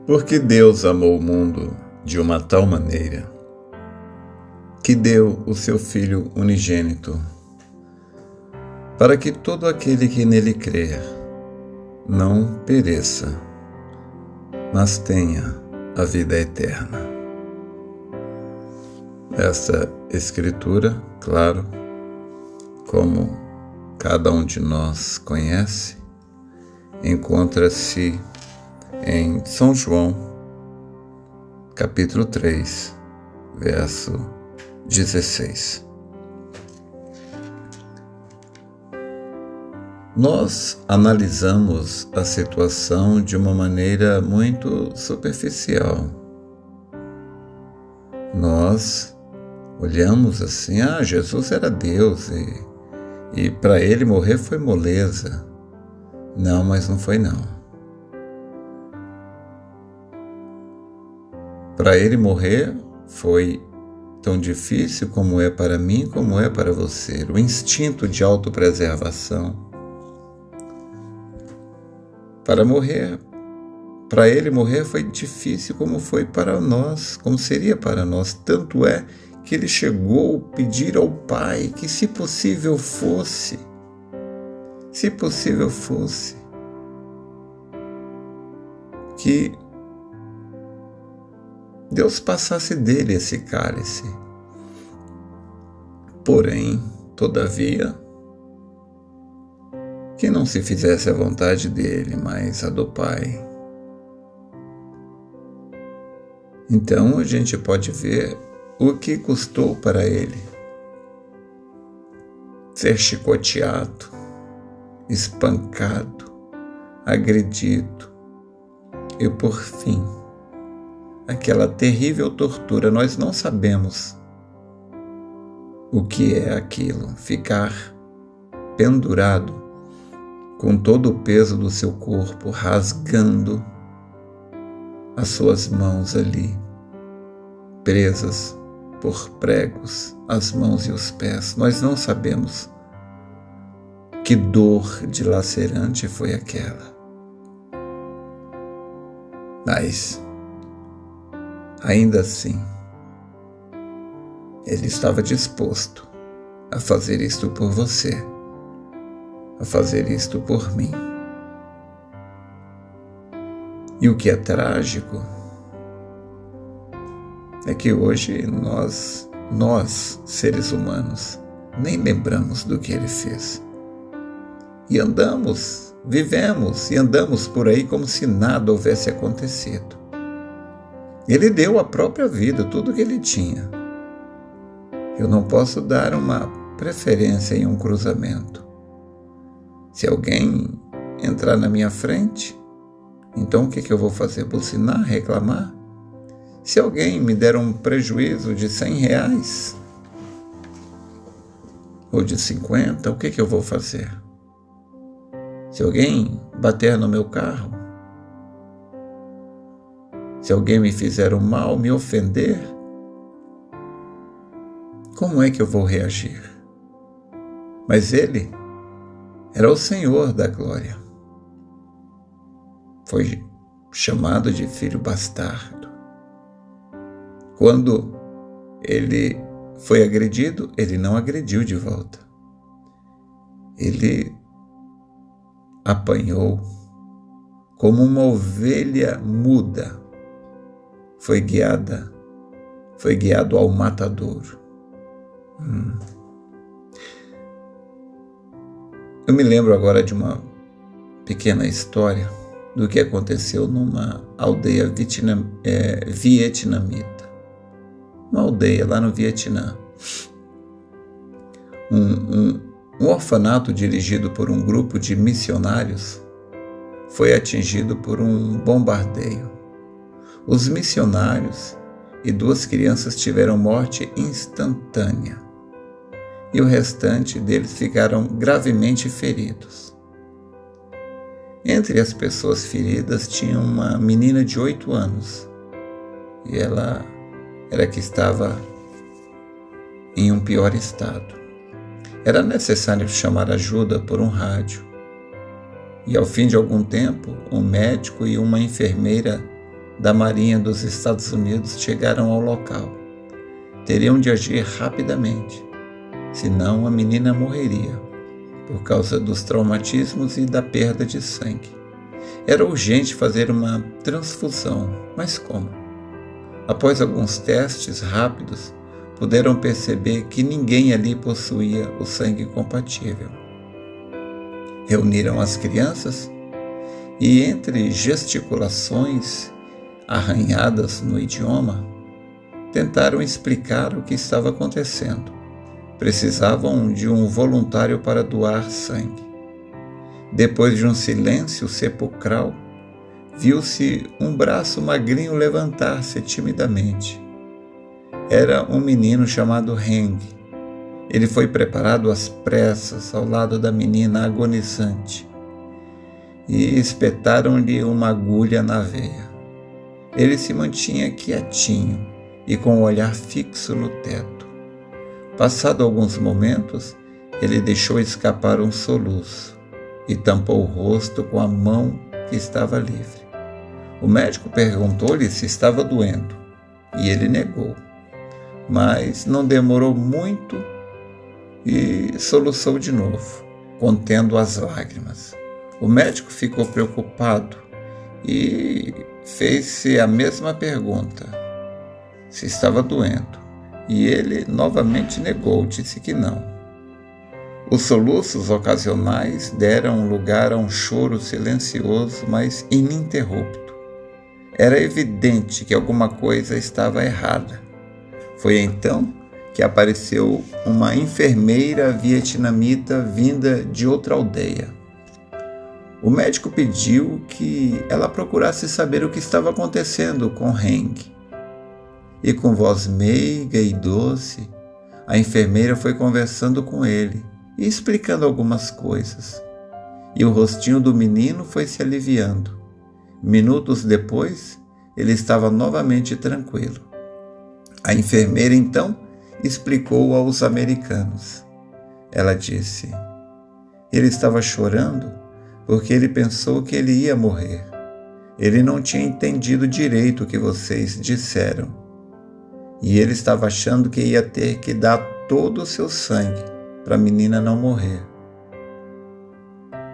Porque Deus amou o mundo de uma tal maneira que deu o seu Filho unigênito, para que todo aquele que nele crer não pereça, mas tenha a vida eterna. Esta escritura, claro, como cada um de nós conhece, encontra-se em São João, capítulo 3, verso 16. Nós analisamos a situação de uma maneira muito superficial. Nós olhamos assim, Jesus era Deus e para ele morrer foi moleza. Não, mas não foi não. Para ele morrer foi tão difícil como é para mim, como é para você. O instinto de autopreservação. Para ele morrer foi difícil como foi para nós, como seria para nós. Tanto é que ele chegou a pedir ao Pai que, se possível fosse, que Deus passasse dele esse cálice. Porém, todavia, que não se fizesse a vontade dele, mas a do Pai. Então a gente pode ver o que custou para ele ser chicoteado, espancado, agredido e, por fim, aquela terrível tortura. Nós não sabemos o que é aquilo, ficar pendurado com todo o peso do seu corpo, rasgando as suas mãos ali, presas por pregos, as mãos e os pés. Nós não sabemos que dor dilacerante foi aquela. Mas, ainda assim, ele estava disposto a fazer isto por você, a fazer isto por mim. E o que é trágico é que hoje nós, seres humanos, nem lembramos do que ele fez. E vivemos e andamos por aí como se nada houvesse acontecido. Ele deu a própria vida, tudo que ele tinha. Eu não posso dar uma preferência em um cruzamento. Se alguém entrar na minha frente, então o que eu vou fazer? Buzinar, reclamar? Se alguém me der um prejuízo de R$100 ou de 50, o que eu vou fazer? Se alguém bater no meu carro, se alguém me fizer um mal, me ofender, como é que eu vou reagir? Mas ele era o Senhor da glória. Foi chamado de filho bastardo. Quando ele foi agredido, ele não agrediu de volta. Ele apanhou como uma ovelha muda. Foi guiado ao matadouro. Eu me lembro agora de uma pequena história do que aconteceu numa aldeia vietnamita. Uma aldeia lá no Vietnã. Um orfanato dirigido por um grupo de missionários foi atingido por um bombardeio. Os missionários e 2 crianças tiveram morte instantânea e o restante deles ficaram gravemente feridos. Entre as pessoas feridas tinha uma menina de 8 anos e ela era que estava em um pior estado. Era necessário chamar ajuda por um rádio. E ao fim de algum tempo, um médico e uma enfermeira da Marinha dos Estados Unidos chegaram ao local. Teriam de agir rapidamente, senão a menina morreria, por causa dos traumatismos e da perda de sangue. Era urgente fazer uma transfusão, mas como? Após alguns testes rápidos, puderam perceber que ninguém ali possuía o sangue compatível. Reuniram as crianças e, entre gesticulações arranhadas no idioma, tentaram explicar o que estava acontecendo. Precisavam de um voluntário para doar sangue. Depois de um silêncio sepulcral, viu-se um braço magrinho levantar-se timidamente. Era um menino chamado Heng. Ele foi preparado às pressas ao lado da menina agonizante e espetaram-lhe uma agulha na veia. Ele se mantinha quietinho e com o olhar fixo no teto. Passado alguns momentos, ele deixou escapar um soluço e tampou o rosto com a mão que estava livre. O médico perguntou-lhe se estava doendo e ele negou, mas não demorou muito e soluçou de novo, contendo as lágrimas. O médico ficou preocupado e fez-se a mesma pergunta, se estava doendo, e ele novamente negou, disse que não. Os soluços ocasionais deram lugar a um choro silencioso, mas ininterrupto. Era evidente que alguma coisa estava errada. Foi então que apareceu uma enfermeira vietnamita vinda de outra aldeia. O médico pediu que ela procurasse saber o que estava acontecendo com Heng. E com voz meiga e doce, a enfermeira foi conversando com ele e explicando algumas coisas. E o rostinho do menino foi se aliviando. Minutos depois, ele estava novamente tranquilo. A enfermeira, então, explicou aos americanos. Ela disse: ele estava chorando porque ele pensou que ele ia morrer. Ele não tinha entendido direito o que vocês disseram. E ele estava achando que ia ter que dar todo o seu sangue para a menina não morrer.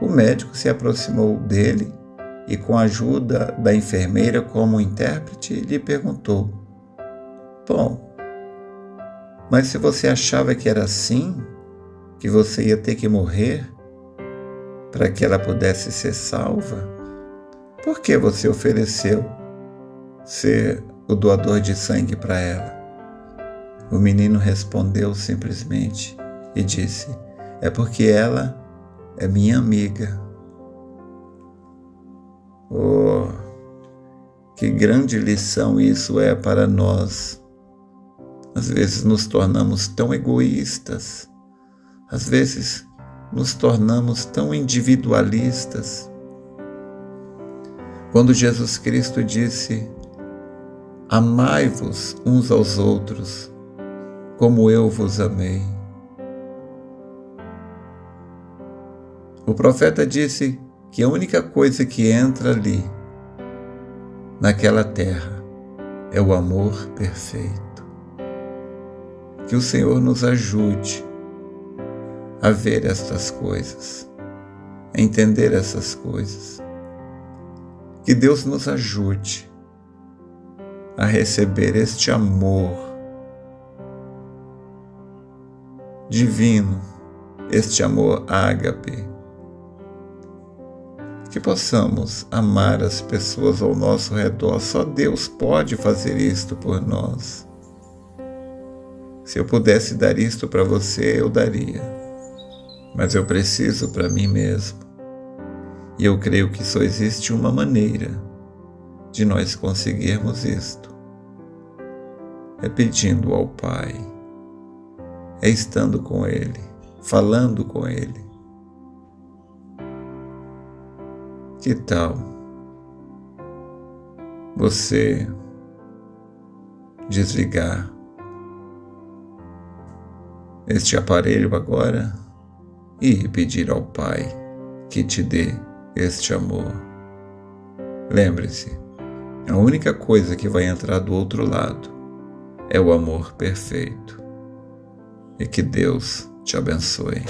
O médico se aproximou dele e, com a ajuda da enfermeira como intérprete, lhe perguntou: bom, mas se você achava que era assim, que você ia ter que morrer para que ela pudesse ser salva, por que você ofereceu ser o doador de sangue para ela? O menino respondeu simplesmente e disse: é porque ela é minha amiga. Oh, que grande lição isso é para nós. Às vezes nos tornamos tão egoístas, às vezes nos tornamos tão individualistas. Quando Jesus Cristo disse: amai-vos uns aos outros, como eu vos amei. O profeta disse que a única coisa que entra ali, naquela terra, é o amor perfeito. Que o Senhor nos ajude a ver estas coisas, a entender essas coisas. Que Deus nos ajude a receber este amor divino, este amor ágape. Que possamos amar as pessoas ao nosso redor. Só Deus pode fazer isto por nós. Se eu pudesse dar isto para você, eu daria. Mas eu preciso para mim mesmo. E eu creio que só existe uma maneira de nós conseguirmos isto. É pedindo ao Pai. É estando com Ele, falando com Ele. Que tal você desligar este aparelho agora e pedir ao Pai que te dê este amor? Lembre-se, A única coisa que vai entrar do outro lado é o amor perfeito. E que Deus te abençoe.